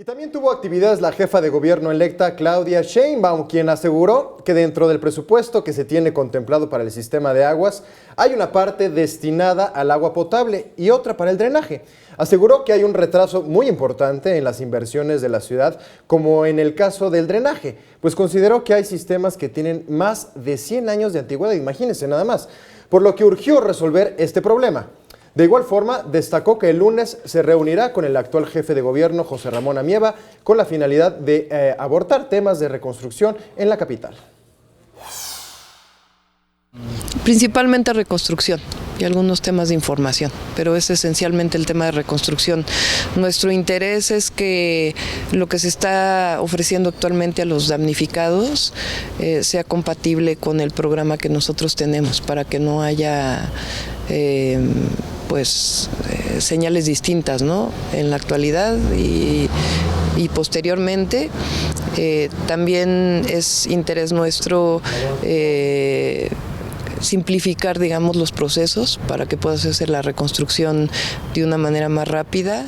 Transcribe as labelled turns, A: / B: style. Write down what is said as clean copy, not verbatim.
A: Y también tuvo actividades la jefa de gobierno electa Claudia Sheinbaum, quien aseguró que dentro del presupuesto que se tiene contemplado para el sistema de aguas, hay una parte destinada al agua potable y otra para el drenaje. Aseguró que hay un retraso muy importante en las inversiones de la ciudad, como en el caso del drenaje, pues consideró que hay sistemas que tienen más de 100 años de antigüedad, imagínense nada más, por lo que urgió resolver este problema. De igual forma, destacó que el lunes se reunirá con el actual jefe de gobierno, José Ramón Amieva, con la finalidad de abordar temas de reconstrucción en la capital.
B: Principalmente reconstrucción y algunos temas de información, pero es esencialmente el tema de reconstrucción. Nuestro interés es que lo que se está ofreciendo actualmente a los damnificados sea compatible con el programa que nosotros tenemos, para que no haya señales distintas, ¿no?, en la actualidad y posteriormente. También es interés nuestro simplificar, digamos, los procesos para que pueda hacerse la reconstrucción de una manera más rápida.